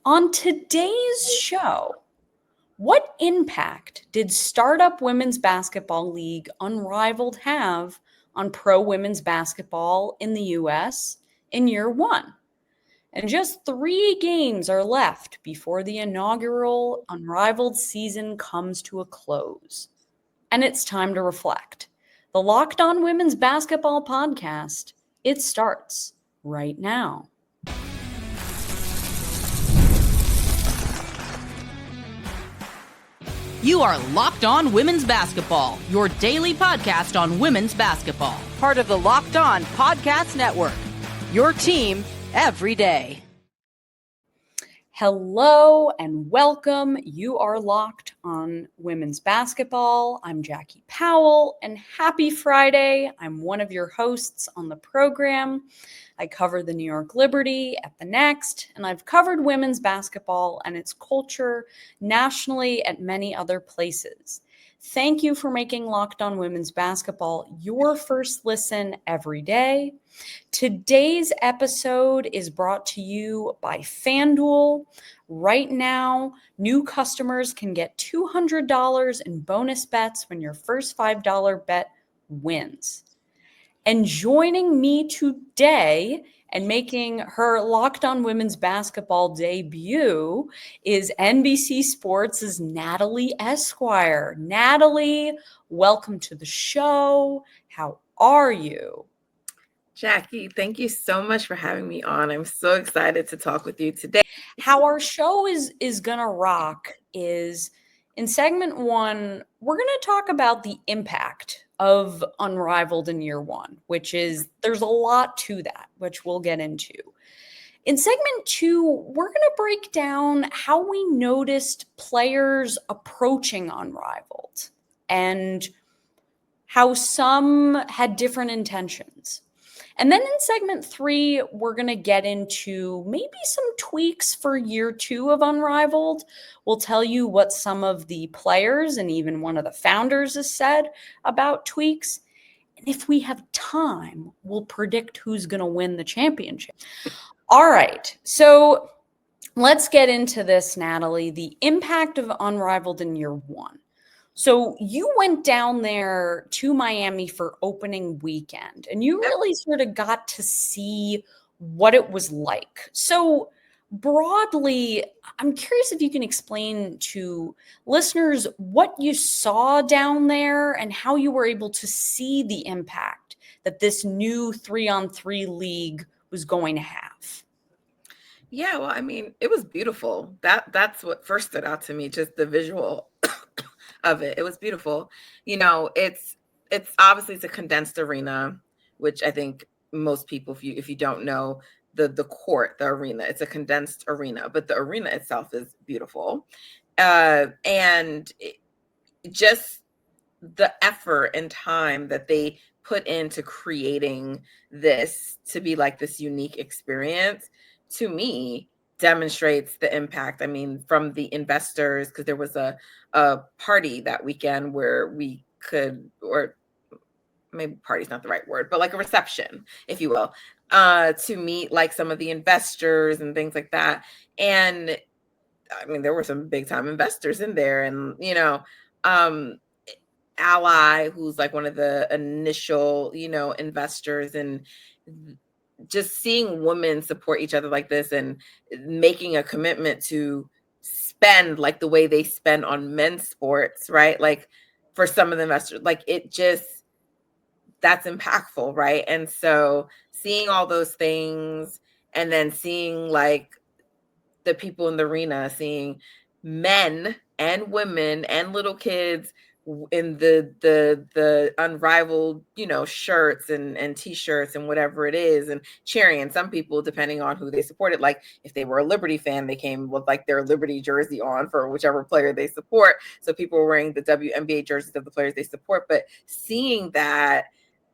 On today's show, what impact did Startup Women's Basketball League Unrivaled have on pro women's basketball in the U.S. in year one? And just 3 games are left before the inaugural Unrivaled season comes to a close. And it's time to reflect. The Locked On Women's Basketball Podcast, it starts right now. You are Locked On Women's Basketball, your daily podcast on women's basketball. Part of the Locked On Podcast Network, your team every day. Hello and welcome. You are Locked On Women's Basketball. I'm Jackie Powell, and happy Friday. I'm one of your hosts on the program. I cover the New York Liberty at The Next, and I've covered women's basketball and its culture nationally at many other places. Thank you for making Locked On Women's Basketball your first listen every day. Today's episode is brought to you by FanDuel. Right now, new customers can get $200 in bonus bets when your first $5 bet wins. And joining me today and making her Locked On Women's Basketball debut is NBC Sports' Natalie Esquire. Natalie, welcome to the show. How are you? Jackie, thank you so much for having me on. I'm so excited to talk with you today. How our show is gonna rock is in segment 1, we're gonna talk about the impact of Unrivaled in year one, which is there's a lot to that, which we'll get into. In segment 2, we're going to break down how we noticed players approaching Unrivaled and how some had different intentions. And then in segment 3, we're going to get into maybe some tweaks for year 2 of Unrivaled. We'll tell you what some of the players and even one of the founders has said about tweaks. And if we have time, we'll predict who's going to win the championship. All right, so let's get into this, Natalie. The impact of Unrivaled in year 1. So you went down there to Miami for opening weekend, and you really sort of got to see what it was like. So broadly, I'm curious if you can explain to listeners what you saw down there and how you were able to see the impact that this new 3-on-3 league was going to have. Yeah, well, I mean, it was beautiful. That's what first stood out to me, just the visual of it. It was beautiful. You know, it's obviously it's a condensed arena, which I think most people, if you don't know the court, the arena, it's a condensed arena, but the arena itself is beautiful. And just the effort and time that they put into creating this to be like this unique experience, to me, demonstrates the impact. I mean, from the investors, because there was a party that weekend where we could, or maybe party's not the right word, but like a reception, if you will, to meet like some of the investors and things like that. And I mean, there were some big time investors in there, and you know, Ally, who's like one of the initial, you know, investors, and just seeing women support each other like this and making a commitment to spend like the way they spend on men's sports, right? Like for some of the investors, like it just, that's impactful, right? And so seeing all those things and then seeing like the people in the arena, seeing men and women and little kids in the Unrivaled, you know, shirts and t-shirts and whatever it is, and cheering. And some people, depending on who they supported, like if they were a Liberty fan, they came with like their Liberty jersey on for whichever player they support. So people were wearing the WNBA jerseys of the players they support. But seeing that,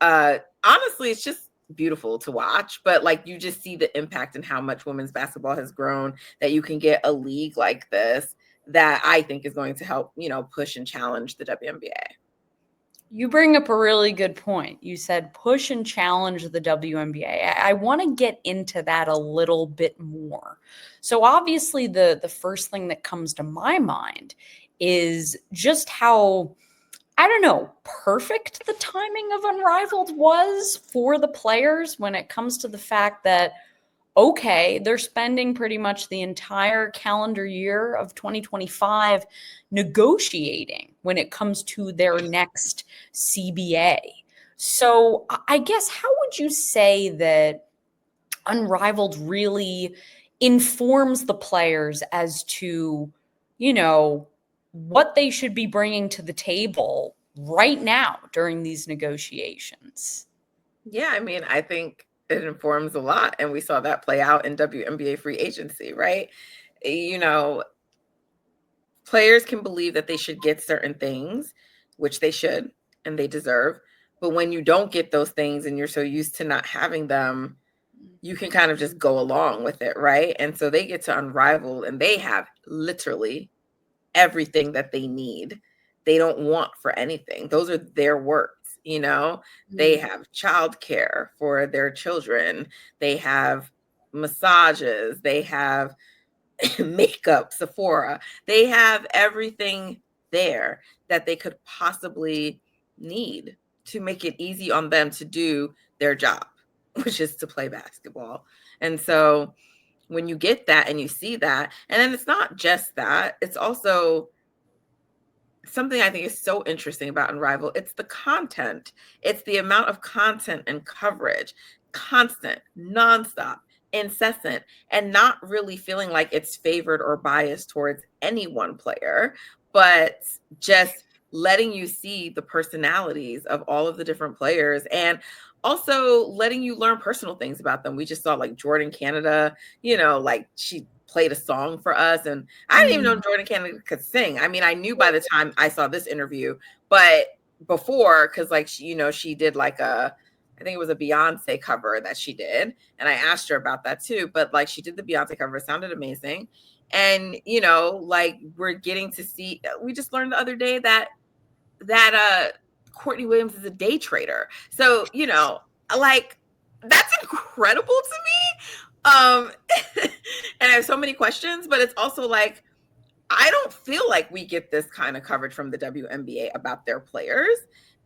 honestly, it's just beautiful to watch. But like you just see the impact and how much women's basketball has grown, that you can get a league like this that I think is going to help, you know, push and challenge the WNBA. You bring up a really good point. You said push and challenge the WNBA. I want to get into that a little bit more. So obviously the first thing that comes to my mind is just how, I don't know, perfect the timing of Unrivaled was for the players when it comes to the fact that, okay, they're spending pretty much the entire calendar year of 2025 negotiating when it comes to their next CBA. So I guess, how would you say that Unrivaled really informs the players as to, what they should be bringing to the table right now during these negotiations? Yeah, I mean, I think it informs a lot. And we saw that play out in WNBA free agency, right? You know, players can believe that they should get certain things, which they should and they deserve. But when you don't get those things and you're so used to not having them, you can kind of just go along with it, right? And so they get to Unrivaled and they have literally everything that they need. They don't want for anything. Those are their words, They have childcare for their children. They have massages. They have makeup, Sephora. They have everything there that they could possibly need to make it easy on them to do their job, which is to play basketball. And so when you get that and you see that, and then it's not just that, it's also something I think is so interesting about Unrivaled. It's the content. It's the amount of content and coverage, constant, nonstop, incessant, and not really feeling like it's favored or biased towards any one player, but just letting you see the personalities of all of the different players and also letting you learn personal things about them. We just saw like Jordan Canada, like she played a song for us. And I didn't even know Jordan Canada could sing. I mean, I knew by the time I saw this interview, but before, because like, she did like I think it was a Beyonce cover that she did. And I asked her about that too. But like she did the Beyonce cover, it sounded amazing. And, like we're getting to see, we just learned the other day that Courtney Williams is a day trader. So, like that's incredible to me. And I have so many questions, but it's also like, I don't feel like we get this kind of coverage from the WNBA about their players.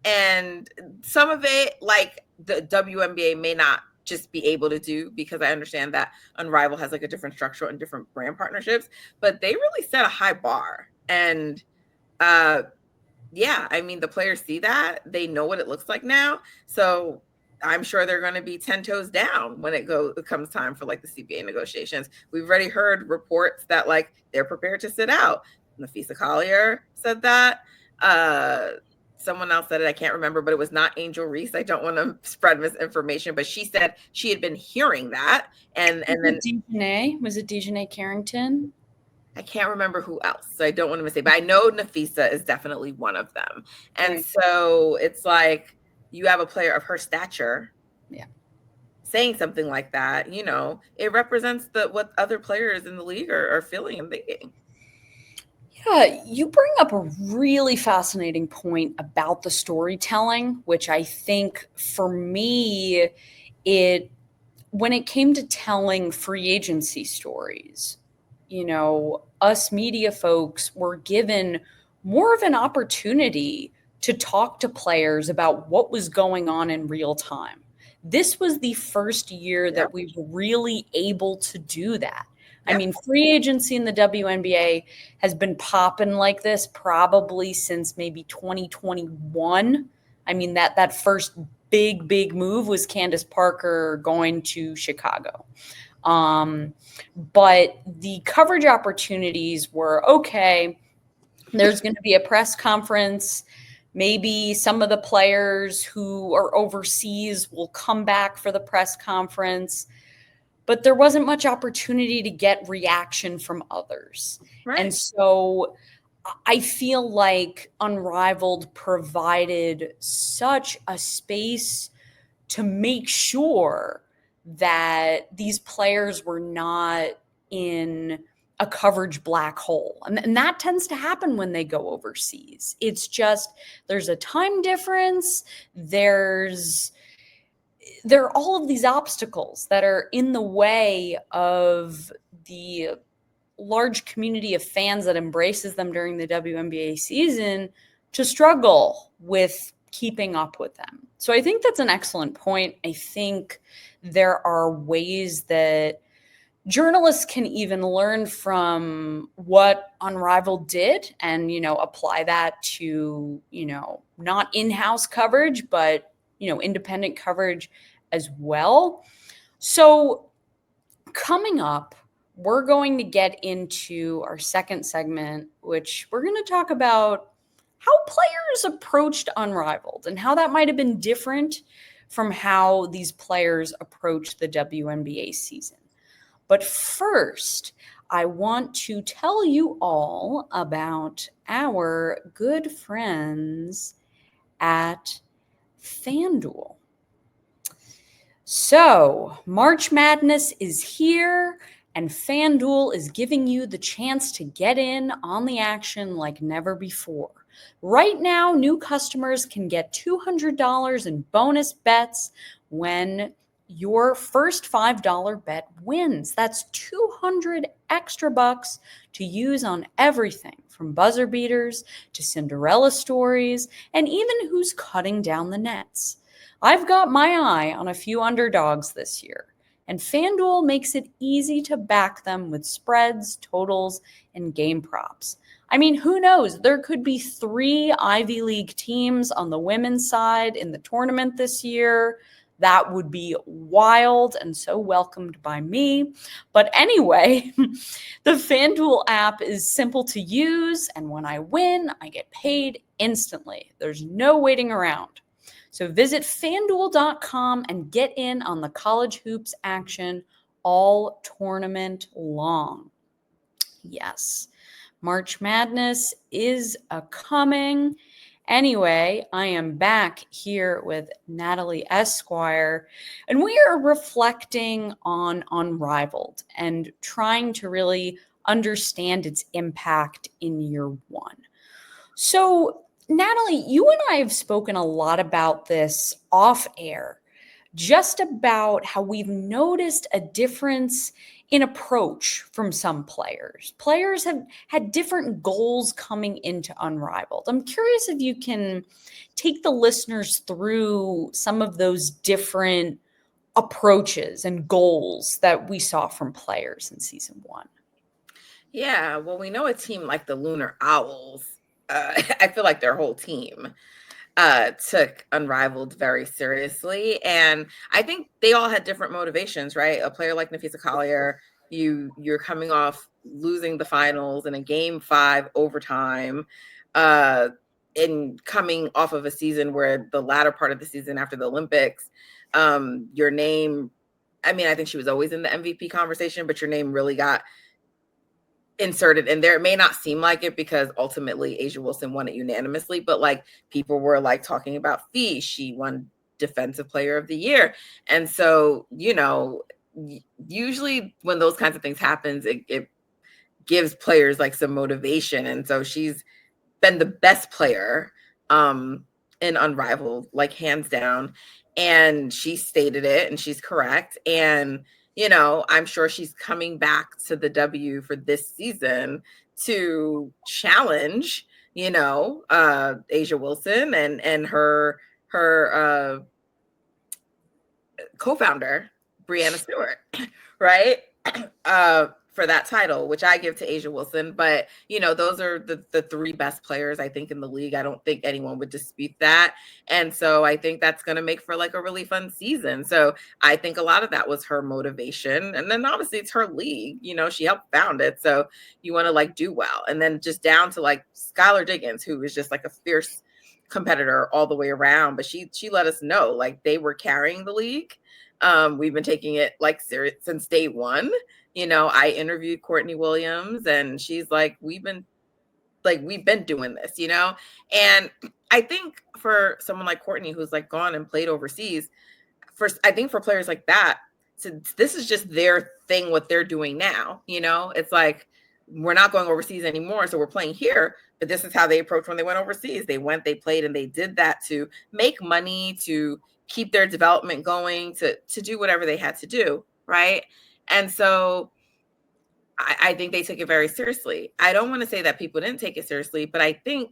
And some of it, like the WNBA may not just be able to do, because I understand that Unrivaled has like a different structure and different brand partnerships, but they really set a high bar. And yeah, I mean, the players see that, they know what it looks like now. So I'm sure they're going to be 10 toes down when it comes time for like the CBA negotiations. We've already heard reports that like they're prepared to sit out. Napheesa Collier said that. Someone else said it. I can't remember, but it was not Angel Reese. I don't want to spread misinformation, but she said she had been hearing that. And then Was it Dejanay Carrington? I can't remember who else, so I don't want to mistake, but I know Napheesa is definitely one of them. And right. So it's like you have a player of her stature, saying something like that. It represents what other players in the league are feeling and thinking. Yeah, you bring up a really fascinating point about the storytelling, which I think for me, when it came to telling free agency stories, us media folks were given more of an opportunity to talk to players about what was going on in real time. This was the first year that we were really able to do that. I mean, free agency in the WNBA has been popping like this probably since maybe 2021. I mean, that first big move was Candace Parker going to Chicago. But the coverage opportunities were, okay, there's going to be a press conference. Maybe some of the players who are overseas will come back for the press conference. But there wasn't much opportunity to get reaction from others. Right. And so I feel like Unrivaled provided such a space to make sure that these players were not in a coverage black hole. And that tends to happen when they go overseas. It's just, there's a time difference. There are all of these obstacles that are in the way of the large community of fans that embraces them during the WNBA season to struggle with keeping up with them. So I think that's an excellent point. I think there are ways that journalists can even learn from what Unrivaled did and, apply that to, not in-house coverage, but, independent coverage as well. So coming up, we're going to get into our second segment, which we're going to talk about how players approached Unrivaled and how that might have been different from how these players approached the WNBA season. But first, I want to tell you all about our good friends at FanDuel. So, March Madness is here, and FanDuel is giving you the chance to get in on the action like never before. Right now, new customers can get $200 in bonus bets when your first $5 bet wins. That's 200 extra bucks to use on everything from buzzer beaters to Cinderella stories and even who's cutting down the nets. I've got my eye on a few underdogs this year, and FanDuel makes it easy to back them with spreads, totals, and game props. I mean, who knows? There could be 3 Ivy League teams on the women's side in the tournament this year. That would be wild and so welcomed by me. But anyway, the FanDuel app is simple to use, and when I win, I get paid instantly. There's no waiting around. So visit FanDuel.com and get in on the college hoops action all tournament long. Yes, March Madness is a-coming. Anyway, I am back here with Natalie Esquire, and we are reflecting on Unrivaled and trying to really understand its impact in year one. So, Natalie, you and I have spoken a lot about this off air, just about how we've noticed a difference in approach from some players. Players have had different goals coming into Unrivaled. I'm curious if you can take the listeners through some of those different approaches and goals that we saw from players in season one. Yeah, well, we know a team like the Lunar Owls. I feel like their whole team took Unrivaled very seriously. And I think they all had different motivations, right? A player like Napheesa Collier, you're coming off losing the finals in a game 5 overtime, and coming off of a season where the latter part of the season after the Olympics, your name, I mean, I think she was always in the MVP conversation, but your name really got inserted in there. It may not seem like it because ultimately A'ja Wilson won it unanimously, but like people were like talking about Fee. She won Defensive Player of the Year. And so, usually when those kinds of things happens, it gives players like some motivation. And so she's been the best player in Unrivaled, like hands down. And she stated it and she's correct. And I'm sure she's coming back to the W for this season to challenge, A'ja Wilson and her co-founder, Breanna Stewart, right? For that title, which I give to A'ja Wilson. But, those are the 3 best players, I think, in the league. I don't think anyone would dispute that. And so I think that's going to make for like a really fun season. So I think a lot of that was her motivation. And then obviously it's her league, she helped found it. So you want to like do well. And then just down to like Skylar Diggins, who is just like a fierce competitor all the way around. But she let us know like they were carrying the league. We've been taking it like serious since day one. I interviewed Courtney Williams and she's like, we've been doing this, and I think for someone like Courtney, who's like gone and played overseas, I think for players like that, so this is just their thing, what they're doing now, it's like, we're not going overseas anymore, so we're playing here. But this is how they approached when they went overseas. They went, they played, and they did that to make money, to keep their development going, to do whatever they had to do, right? And so I think they took it very seriously. I don't want to say that people didn't take it seriously, but I think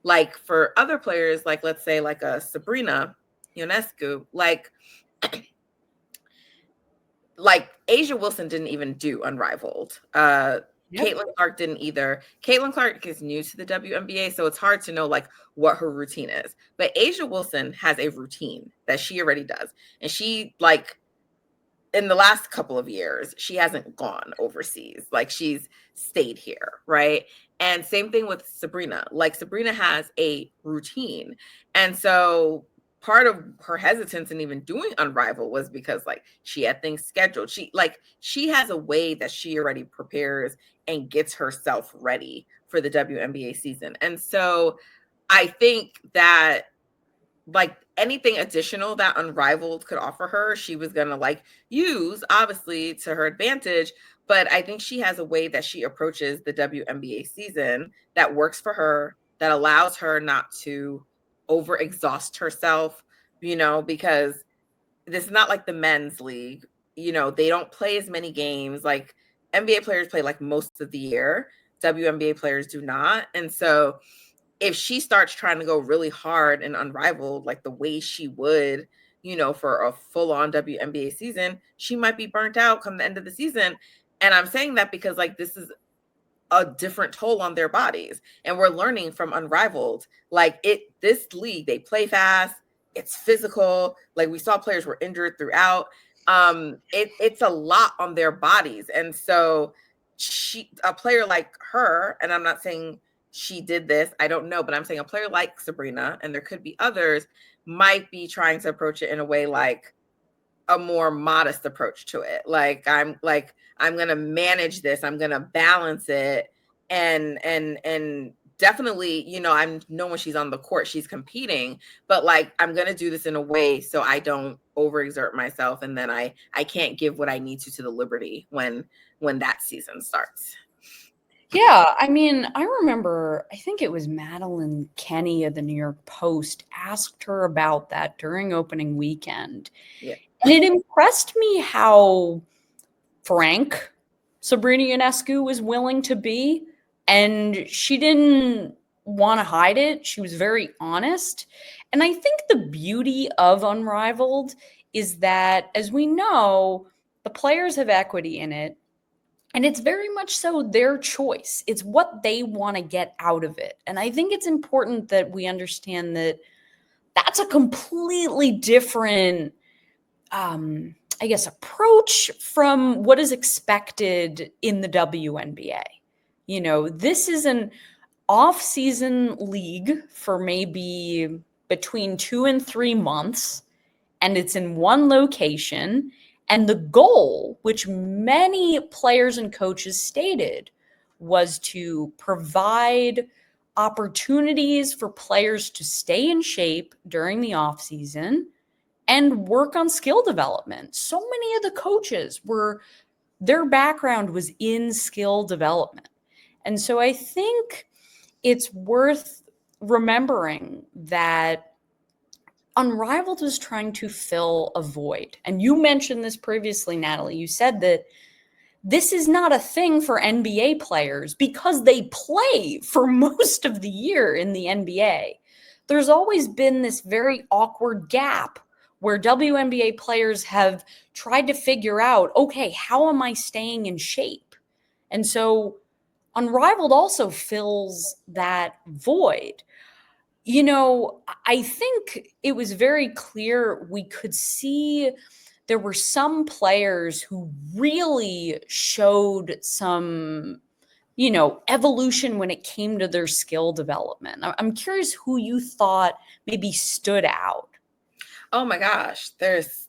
like for other players, like let's say like a Sabrina Ionescu, like Asia Wilson didn't even do Unrivaled. Caitlin Clark didn't either. Caitlin Clark is new to the WNBA, so it's hard to know like what her routine is. But Asia Wilson has a routine that she already does. And she like in the last couple of years, she hasn't gone overseas. Like she's stayed here, right? And same thing with Sabrina. Like Sabrina has a routine. And so part of her hesitance in even doing Unrivaled was because like she had things scheduled. She has a way that she already prepares and gets herself ready for the WNBA season. And so I think that like anything additional that Unrivaled could offer her, she was going to like use obviously to her advantage. But I think she has a way that she approaches the WNBA season that works for her, that allows her not to overexhaust herself, you know, because this is not like the men's league. You know, they don't play as many games. Like NBA players play like most of the year. WNBA players do not. And so if she starts trying to go really hard and Unrivaled, like the way she would, you know, for a full-on WNBA season, she might be burnt out come the end of the season. And I'm saying that because like this is a different toll on their bodies. And we're learning from Unrivaled. Like this league, they play fast, it's physical. Like we saw players were injured throughout. It's a lot on their bodies. And so a player like her, and I'm not saying she did this, I don't know, but I'm saying a player like Sabrina, and there could be others, might be trying to approach it in a way like a more modest approach to it. I'm going to manage this. I'm going to balance it. And definitely, you know, I know when she's on the court, she's competing, but like, I'm going to do this in a way so I don't overexert myself. And then I can't give what I need to the Liberty when that season starts. Yeah, I mean, I remember, I think it was Madeline Kenny of the New York Post asked her about that during opening weekend. Yeah. And it impressed me how frank Sabrina Ionescu was willing to be. And she didn't want to hide it. She was very honest. And I think the beauty of Unrivaled is that, as we know, the players have equity in it. And it's very much so their choice. It's what they want to get out of it. And I think it's important that we understand that that's a completely different, I guess, approach from what is expected in the WNBA. You know, this is an off-season league for maybe between 2 and 3 months, and it's in one location. And the goal, which many players and coaches stated, was to provide opportunities for players to stay in shape during the offseason and work on skill development. So many of the coaches their background was in skill development. And so I think it's worth remembering that Unrivaled was trying to fill a void. And you mentioned this previously, Natalie. You said that this is not a thing for NBA players because they play for most of the year in the NBA. There's always been this very awkward gap where WNBA players have tried to figure out, okay, how am I staying in shape? And so Unrivaled also fills that void. You know, I think it was very clear we could see there were some players who really showed some, you know, evolution when it came to their skill development. I'm curious who you thought maybe stood out. Oh my gosh, there's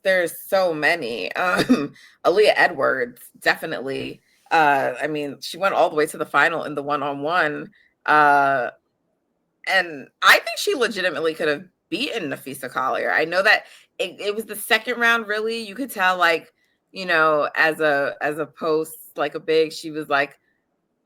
so many. Aaliyah Edwards, definitely. I mean, she went all the way to the final in the one-on-one. And I think she legitimately could have beaten Napheesa Collier. I know that it was the second round, really. You could tell, like, you know, as a post, like a big, she was like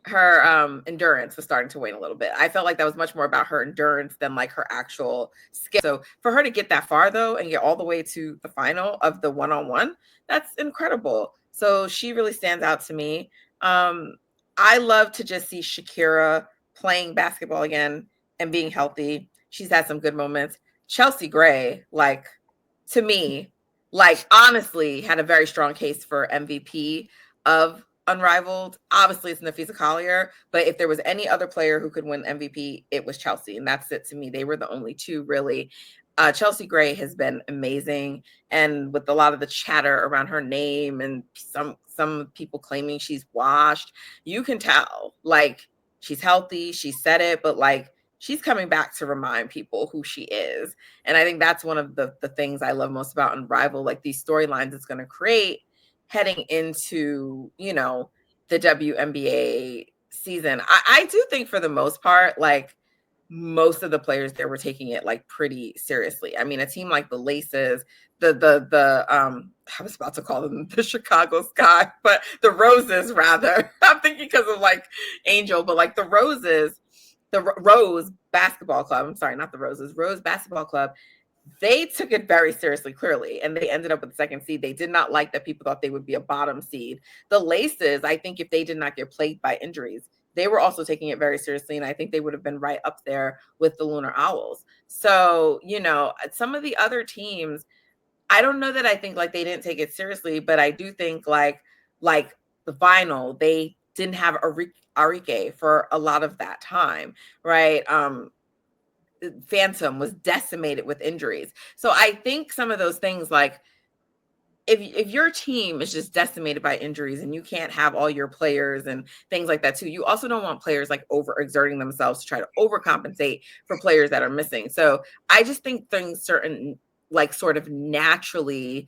endurance was starting to wane a little bit. I felt like that was much more about her endurance than like her actual skill. So for her to get that far though and get all the way to the final of the one-on-one, that's incredible. So she really stands out to me. I love to just see Shakira playing basketball again and being healthy. She's had some good moments. Chelsea Gray, like, to me, like, honestly, had a very strong case for MVP of Unrivaled. Obviously, it's Napheesa Collier, but if there was any other player who could win MVP, it was Chelsea, and that's it to me. They were the only two, really. Chelsea Gray has been amazing, and with a lot of the chatter around her name and some people claiming she's washed, you can tell, like, she's healthy, she said it, but like, she's coming back to remind people who she is. And I think that's one of the things I love most about Unrivaled, like these storylines it's going to create heading into, you know, the WNBA season. I do think for the most part, like, most of the players there were taking it like pretty seriously. I mean, a team like the Laces, I was about to call them the Chicago Sky, but the Roses rather. I'm thinking because of like Angel, but like the Roses, the Rose Basketball Club. I'm sorry, not the Roses, Rose Basketball Club. They took it very seriously, clearly, and they ended up with the second seed. They did not like that people thought they would be a bottom seed. The Laces, I think if they did not get plagued by injuries, they were also taking it very seriously, and I think they would have been right up there with the Lunar Owls. So, you know, some of the other teams, I don't know that I think like they didn't take it seriously, but I do think like the final, they didn't have Arike for a lot of that time, right? Phantom was decimated with injuries. So I think some of those things, like if your team is just decimated by injuries and you can't have all your players and things like that too, you also don't want players like overexerting themselves to try to overcompensate for players that are missing. So I just think things certain like sort of naturally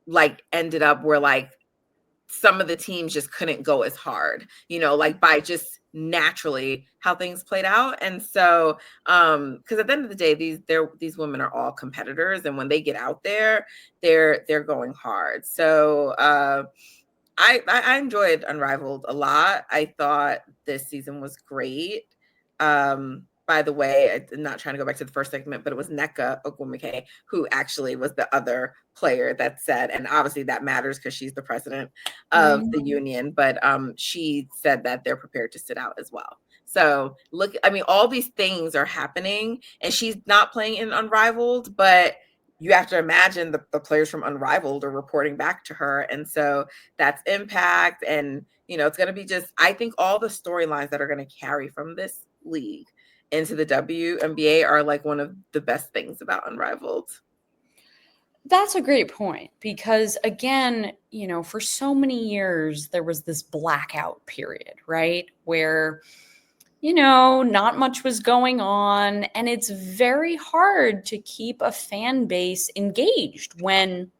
like ended up where like some of the teams just couldn't go as hard, you know, like by just naturally how things played out. And so because at the end of the day, these women are all competitors, and when they get out there, they're going hard. So I enjoyed Unrivaled a lot. I thought this season was great. By the way, I'm not trying to go back to the first segment, but it was Nneka Ogwumike who actually was the other player that said, and obviously that matters because she's the president of the union, but she said that they're prepared to sit out as well. So look, I mean, all these things are happening, and she's not playing in Unrivaled, but you have to imagine the players from Unrivaled are reporting back to her. And so that's impact. And, you know, it's going to be just, I think all the storylines that are going to carry from this league into the WNBA are like one of the best things about Unrivaled. That's a great point because, again, you know, for so many years, there was this blackout period, right? Where, you know, not much was going on, and it's very hard to keep a fan base engaged when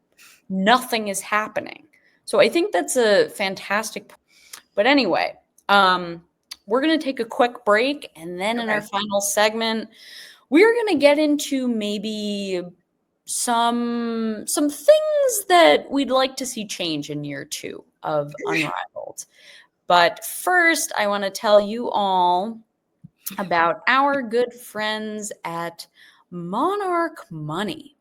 nothing is happening. So I think that's a fantastic point. But anyway, we're going to take a quick break, and then in our final segment, we're going to get into maybe some things that we'd like to see change in year 2 of Unrivaled. But first, I want to tell you all about our good friends at Monarch Money.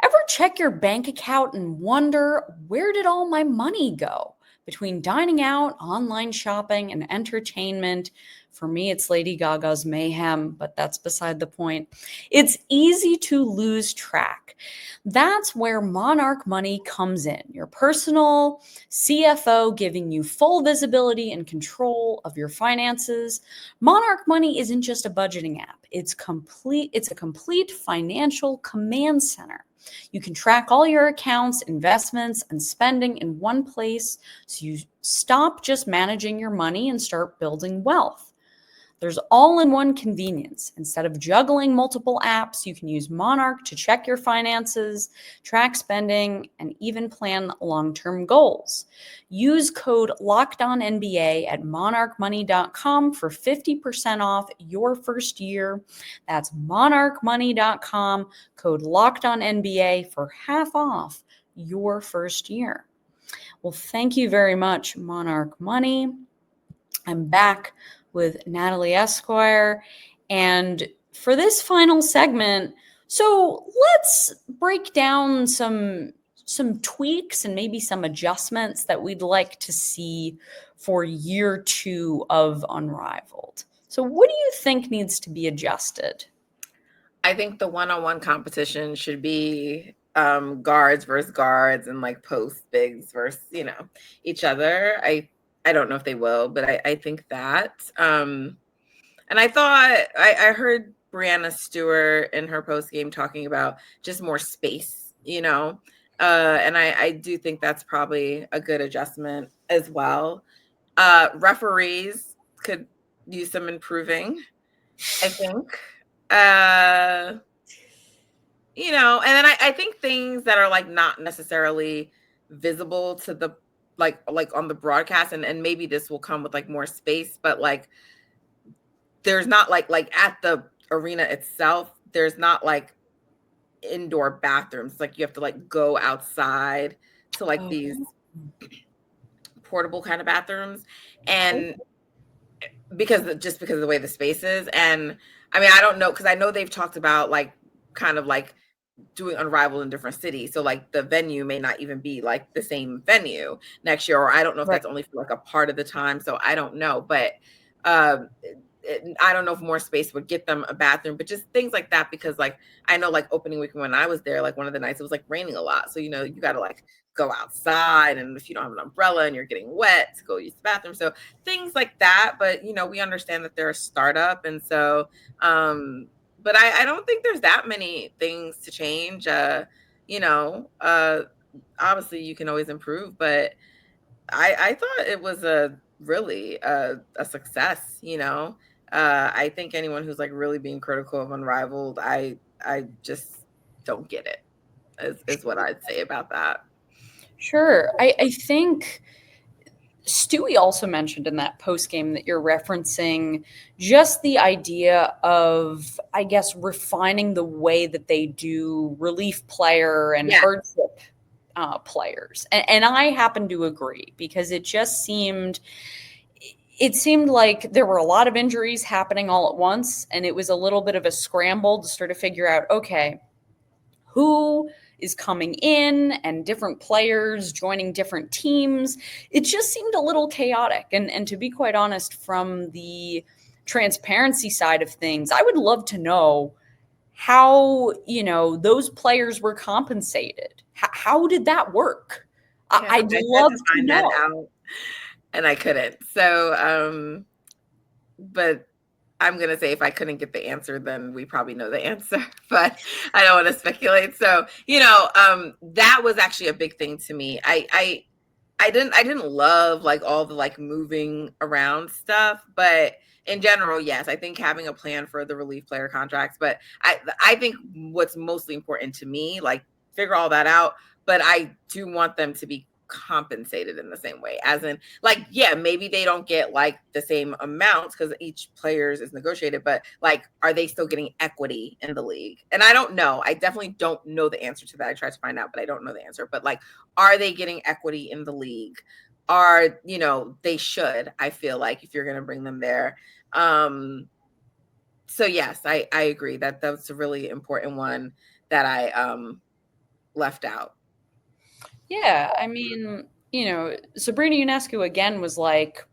Ever check your bank account and wonder, where did all my money go? Between dining out, online shopping, and entertainment, for me, it's Lady Gaga's mayhem, but that's beside the point. It's easy to lose track. That's where Monarch Money comes in, your personal CFO giving you full visibility and control of your finances. Monarch Money isn't just a budgeting app. It's a complete financial command center. You can track all your accounts, investments, and spending in one place, so you stop just managing your money and start building wealth. There's all-in-one convenience. Instead of juggling multiple apps, you can use Monarch to check your finances, track spending, and even plan long-term goals. Use code LOCKEDONNBA at monarchmoney.com for 50% off your first year. That's monarchmoney.com, code LOCKEDONNBA for half off your first year. Well, thank you very much, Monarch Money. I'm back with Natalie Esquire. And for this final segment, so let's break down some tweaks and maybe some adjustments that we'd like to see for year 2 of Unrivaled. So what do you think needs to be adjusted? I think the one-on-one competition should be guards versus guards and like post bigs versus, each other. I don't know if they will, but I think that. And I thought I heard Brianna Stewart in her post game talking about just more space, and I do think that's probably a good adjustment as well. Referees could use some improving, I think. And then I think things that are like not necessarily visible to the like on the broadcast, and maybe this will come with like more space, but like there's not like at the arena itself, there's not like indoor bathrooms. Like you have to like go outside to like these portable kind of bathrooms, and because of the way the space is. And I mean, I don't know, because I know they've talked about like kind of like doing Unrivaled in different cities, so like the venue may not even be like the same venue next year, or I don't know if that's only for like a part of the time, so I don't know. But I don't know if more space would get them a bathroom, but just things like that, because like I know like opening weekend when I was there, like one of the nights it was like raining a lot, so you got to like go outside, and if you don't have an umbrella and you're getting wet, to go use the bathroom. So things like that. But we understand that they're a startup, and so but I don't think there's that many things to change. Obviously you can always improve, but I thought it was a really a success. I think anyone who's like really being critical of Unrivaled, I just don't get it, is what I'd say about that. Sure. I think Stewie also mentioned in that post game that you're referencing just the idea of, I guess, refining the way that they do relief player and hardship players. And I happen to agree, because it seemed like there were a lot of injuries happening all at once. And it was a little bit of a scramble to sort of figure out, okay, who is coming in and different players joining different teams. It just seemed a little chaotic. And to be quite honest, from the transparency side of things, I would love to know how, those players were compensated. How did that work? Yeah, I'd love to find know. that out, and I couldn't. So, but I'm going to say if I couldn't get the answer, then we probably know the answer, but I don't want to speculate. So, that was actually a big thing to me. I didn't love like all the like moving around stuff, but in general, yes, I think having a plan for the relief player contracts, but I think what's mostly important to me, like figure all that out, but I do want them to be compensated in the same way, as in like, yeah, maybe they don't get like the same amounts because each player's is negotiated, but like, are they still getting equity in the league? And I don't know. I definitely don't know the answer to that. I tried to find out, but I don't know the answer. But like, are they getting equity in the league? Are, they should, I feel like, if you're going to bring them there. So yes, I agree that that's a really important one that I left out. Yeah, I mean, Sabrina Ionescu again was like,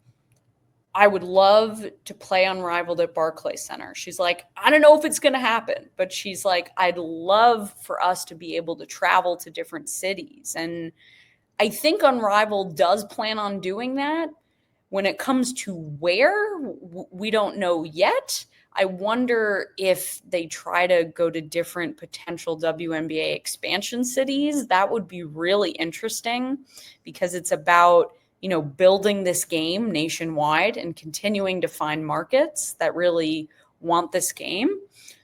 I would love to play Unrivaled at Barclays Center. She's like, I don't know if it's going to happen, but she's like, I'd love for us to be able to travel to different cities. And I think Unrivaled does plan on doing that. When it comes to where, we don't know yet. I wonder if they try to go to different potential WNBA expansion cities. That would be really interesting, because it's about, building this game nationwide and continuing to find markets that really want this game.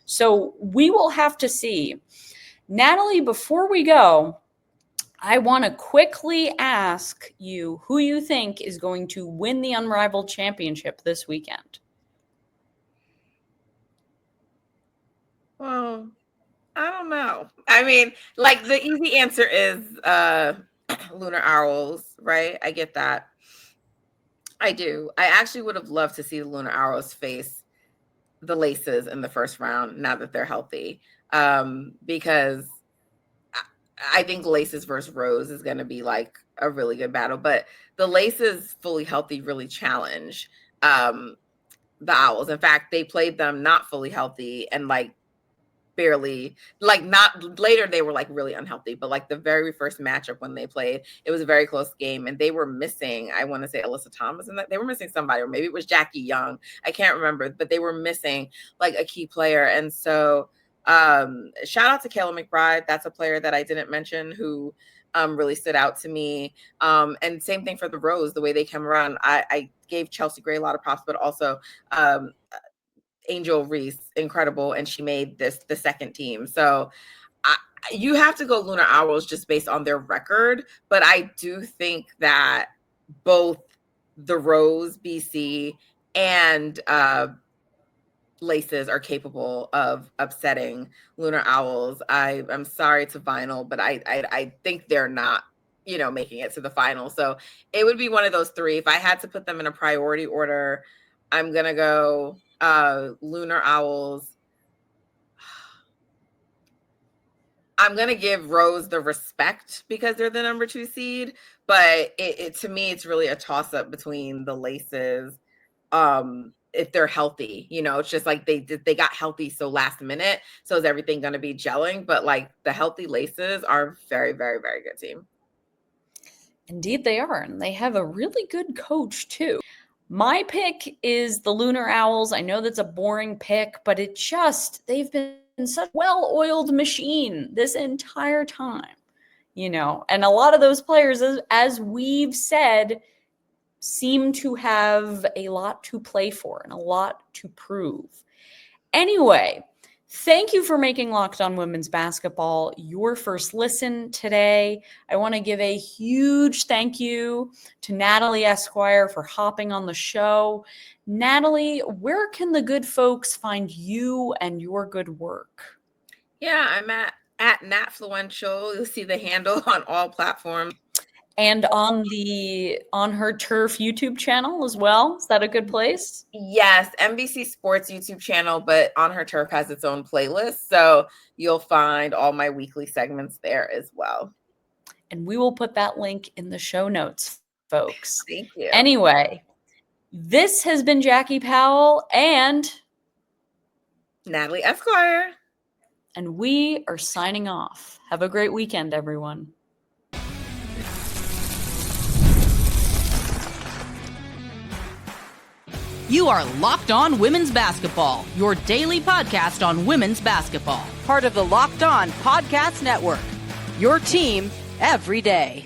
So we will have to see. Natalie, before we go, I want to quickly ask you who you think is going to win the Unrivaled Championship this weekend. Well, I don't know. I mean, like the easy answer is Lunar Owls, right? I get that. I do. I actually would have loved to see the Lunar Arrows face the Laces in the first round now that they're healthy, because I think Laces versus Rose is going to be like a really good battle. But the Laces fully healthy really challenge the Owls. In fact, they played them not fully healthy and like barely, like not later they were like really unhealthy, but like the very first matchup when they played, it was a very close game and they were missing, I want to say Alyssa Thomas, and that they were missing somebody, or maybe it was Jackie Young, I can't remember, but they were missing like a key player. And so shout out to Kayla McBride. That's a player that I didn't mention who really stood out to me. And same thing for the Rose, the way they came around. I gave Chelsea Gray a lot of props, but also Angel Reese, incredible, and she made the second team. So you have to go Lunar Owls just based on their record, but I do think that both the Rose, BC, and Laces are capable of upsetting Lunar Owls. I'm sorry to Vinyl, but I think they're not, making it to the final. So it would be one of those three. If I had to put them in a priority order, I'm gonna go Lunar Owls. I'm going to give Rose the respect because they're the number 2 seed, but it to me, it's really a toss up between the Laces. If they're healthy, it's just like they got healthy so last minute. So is everything going to be gelling? But like the healthy Laces are very, very, very good team. Indeed they are. And they have a really good coach too. My pick is the Lunar Owls. I know that's a boring pick, but they've been such a well-oiled machine this entire time, and a lot of those players, as we've said, seem to have a lot to play for and a lot to prove. Anyway, thank you for making Locked On Women's Basketball your first listen today. I want to give a huge thank you to Natalie Esquire for hopping on the show. Natalie, where can the good folks find you and your good work? Yeah, I'm at Natfluential. You'll see the handle on all platforms. And on Her Turf YouTube channel as well. Is that a good place? Yes, NBC Sports YouTube channel, but On Her Turf has its own playlist. So you'll find all my weekly segments there as well. And we will put that link in the show notes, folks. Thank you. Anyway, this has been Jackie Powell and Natalie Esquire. And we are signing off. Have a great weekend, everyone. You are Locked On Women's Basketball, your daily podcast on women's basketball. Part of the Locked On Podcast Network, your team every day.